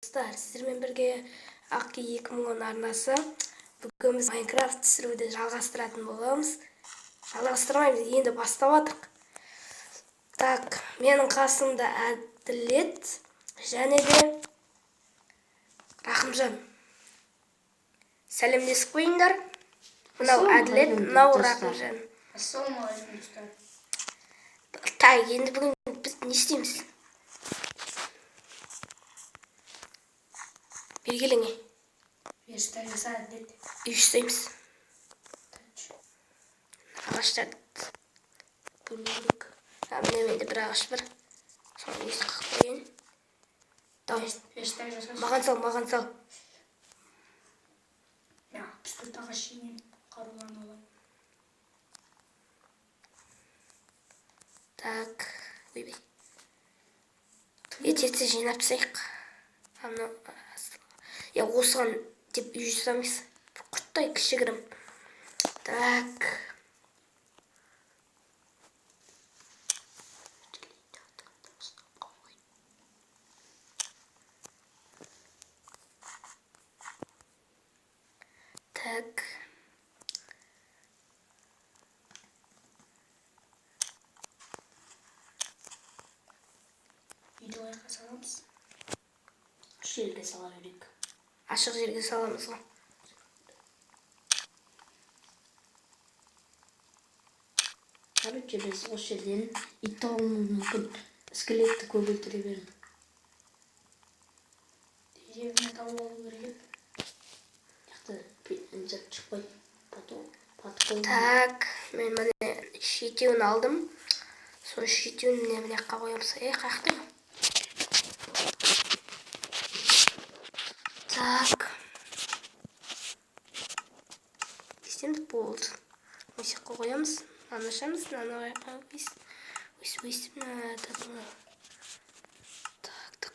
Сіздермен бірге Ақи 2010 арнасы. Бүгін біз Майнкрафт түсіруді жалғастыратын боламыз. Жалғастырмаймыз, енді бастап жатырмық. Так, менің қасымда Әділет және де Рахымжан. Сәлемдесіп қойыңдар. Мынау Әділет, мынау Рахымжан. Ассалаумағалейкум достар. Так, енді бүгін біз не істейміз? Белгіліңе. Верстак жаса Әділет. Үй жасаймыз. Ағаштарды бөлдік. Міне менде бір ағаш бар. Соны есік қақып қояйын. Верстак жаса. Маған сал. Я, біз төрт ағаш жинен қаруларын аламын. Так, ойбай. Ететсе жинап тастайық. Осыған деп үй жасамыз. Құрттай кішігірім. Так. Так. Үйді лайыққа саламыз. Жерге сала берейік. Ашық жерге саламыз ғой. Короче, біз осы жерден ит тауымыз мүмкін. Скелетті көбейтіре бердім. Жеріне тауып алу керек. Жақты шықпайды. Так, мен міне шетеуін алдым. Сол шетеуін міне қоямыз. Қақтым. Так. Істемдік болды. Осы қоямыз. Мынаны ашамыз, мынаны қоямыз. Өйстіп, так.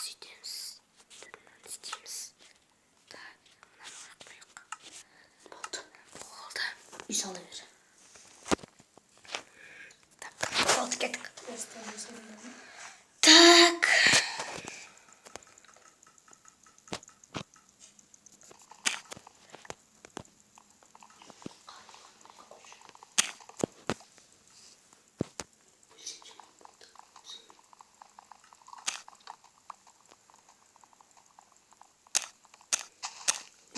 Сөйтеміз. Мынаны істейміз. Так, мынаны қояйық. Болды. Үй сала бер. Так, болды, кеттік. Так.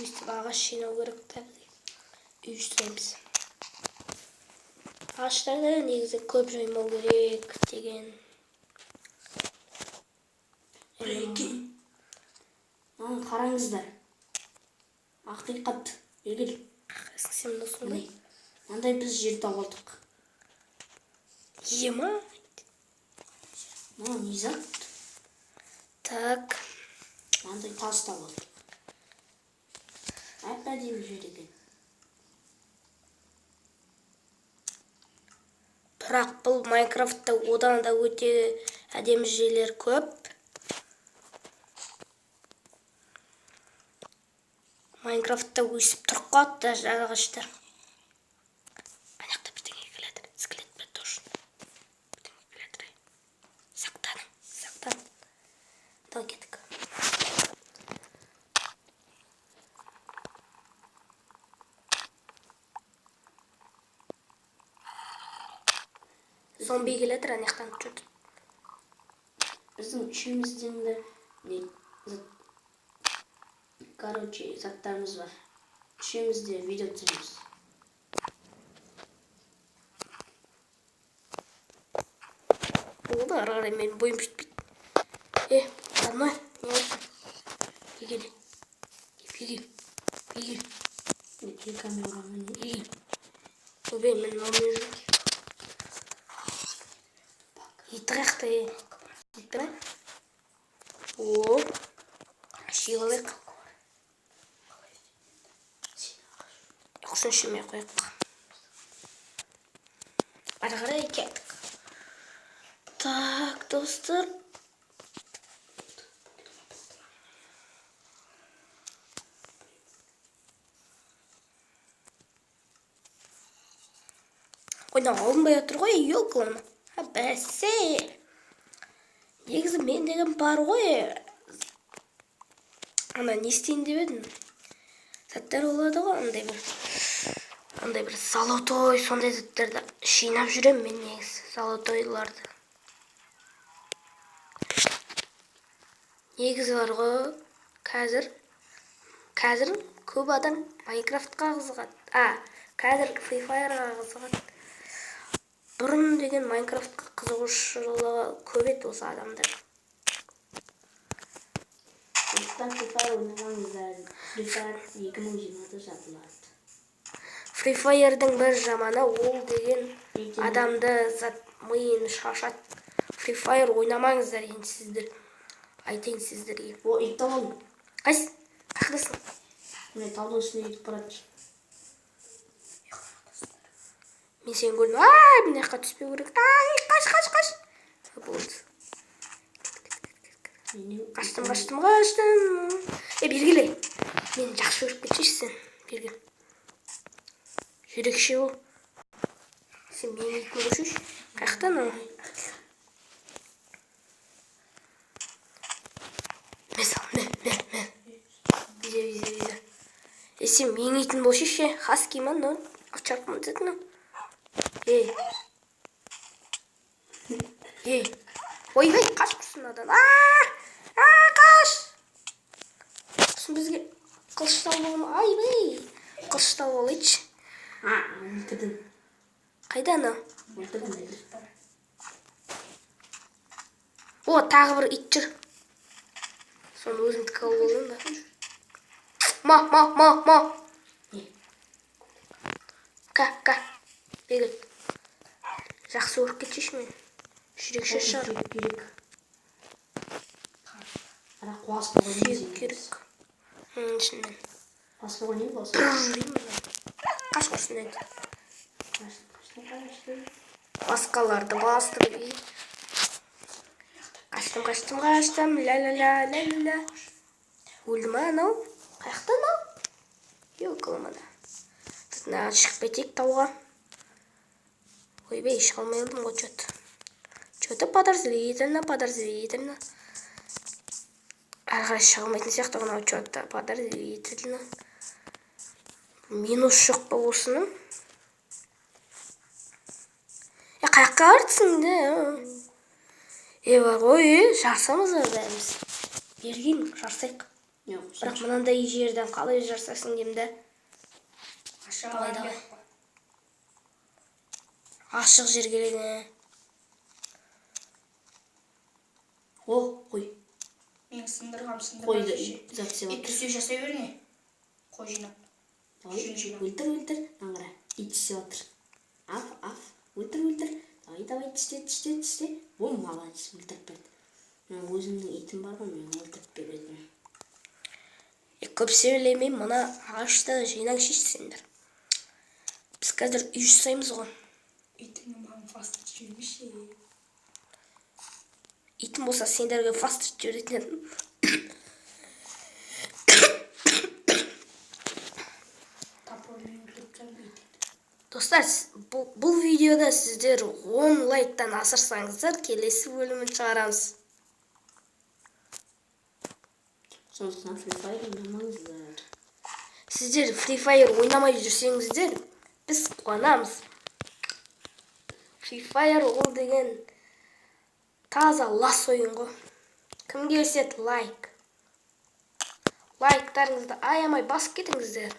Өйстіп ағаш жинау керек. Үй жасаймыз. Ағаштарды негізі көп жоймау керек деген. Қараңыздар. Ақиқат. Белгіл. Сен досың. Мынандай біз жер тауып алдық. Ема? Не зат? Так. Мынандай тас тауып алдық. Әдемі жер екен. Бірақ бұл Майнкрафтта одан да өте әдемі жерлер көп. Майнкрафтта өсіп тұрып қалды ағаштар. Аяқта бірдеңе келеді. Скелет бір тош. Бірдеңе келеді. Сақтан. Дал кеттік. Зомби келеді, анаяқтан жүрді. Біздің үшеумізден де короче, заттарымыз бар. Үшеумізде видео түсіреміз. Болды, ары қарай менің бойым жетпейді. Давай, не oldu? Begel. Неге камерамен Begel. Өбей, мен мамын жүрмін. Итіғақты, Итіға? О, шиғылық. Құсын шүмей қойық. Ары қарай кеттік. Так, достар. Ойна алынбай отыр ғой, елкілім. Бәсе. Негізі мен деген бар ғой. ана не істейін деп едім? Заттар болады ғой, андай бір золотой, сондай заттарды жинап жүремін мен негізі, золотойларды. Негізі бар ғой, қазір көп адам Майнкрафтқа қызығады. Қазір Free Fire'ға қызығады. Бұрын деген Майнкрафтқа қызығушылығы көп еді осы адамдар. Free Fire ойнамаңыздар. Free Fire 2020-да жабылады. Free Fire'дың бір жаманы ол деген адамды миын шашады. Free Fire ойнамаңыздар енді сіздер. Айтайын сіздерге. О, ит алам. Қайсы? Қайдасың? Міне таудың үстіне ит барады. Мен сені көрдім. Міне жаққа түспеу керек. Қаш. Болды. Қаштым. Бергеле. Мен жақсы көріп кетші сен. Берген. Жүрекше ол. Сен мен етін көршіш. Қаяқтан ол? Мен. Бизе. Сен мен етін болшыш. Хаски ма, но? Ақчарпым дедін. Ойбай, қаш құрсын адан. Қаш! Құрсын бізге қылыштау болым. Айбай! Қылыштау бол етші. Өлтірдім. Қайда ана? Өлтірдім. О, тағы бір ит жүр. Соны өзімдікі алып болдым да. Ма. Ка. Бегіл. Жақсы өріп кетшеш мен. Жүрекше шығар. Керек. Ара қуас болған керек. Шынымен. Қуас болған не болсын? Қаш құрсын еді. Басқаларды бастырып ей. Қаштым. Ля-ля-ля. Өлді ма анау? Қаяқта анау? Yok olmadı. Тына шығып кетейік тауға. Ойбай, шыға алмай алдым ғой что-то. Что-то подозрительно. Ары қарай шыға алмайтын сияқты мынау что-то подозрительно. Минус жоқ па осының? Қаяққа бардысың да? Бар ғой, жарсамыз бәріміз. Берген, жарсайық. Бірақ мынандай жерден қалай жарсасың демді? Ашық жер керек. О, қой. Мен сындырғам. Қойды зат сеп Ит түсе жасай берме. Қой жинап. Өлтір. Аңғара. Ит түсіп отыр. Аф. Өлтір. Давай, тісте. О, молодец, өлтіріп берді. Мен өзімнің итім бар ғой, мен өлтіріп бередім. Көп сөйлемей, мына ағашты жинаңшы сендер. Біз қазір үй жасаймыз ғой. Итіңнің маған фастыр жүрмеші. Итім болса сендерге фастыр жүретін едім. Достар, бұл видеода сіздер 10 лайктан асырсаңыздар, келесі бөлімін шығарамыз. Сондықтан Free Fire ойнамаңыздар. Сіздер Free Fire ойнамай жүрсеңіздер, біз қуанамыз. Free Fire ол деген таза лас ойын ғой. Кім келсет лайк. Лайктарыңызды аямай басып кетіңіздер.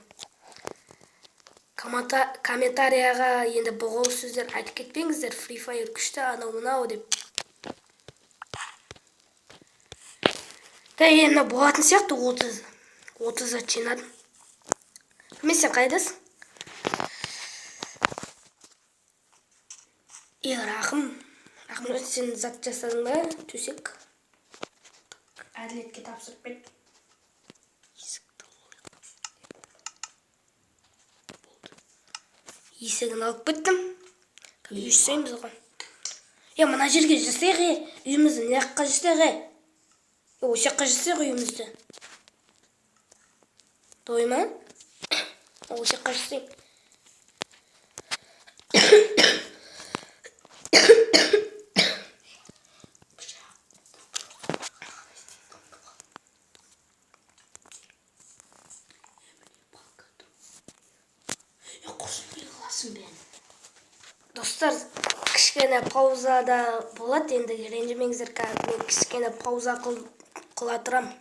Комментарияға енді бұғыл сөздер айтып кетпеңіздер. Free Fire күшті анау деп. Енді болатын сияқты 30 жинадым. Мен сен қайдасың? Рахым, сен зат жасадың ба? Төсек. Әділетке тапсырып бет. Есігін алып кеттім. Үй жасаймыз оған. Мына жерге жасайық, үйімізді не жаққа жасайық? Осы жаққа жасайық үйімізді. Той ма? Осы жаққа жасайық. түсінбедім. Достар, кішкене паузада болады, енді ренжімеңіздер, қазір мен кішкене пауза қыла тұрам.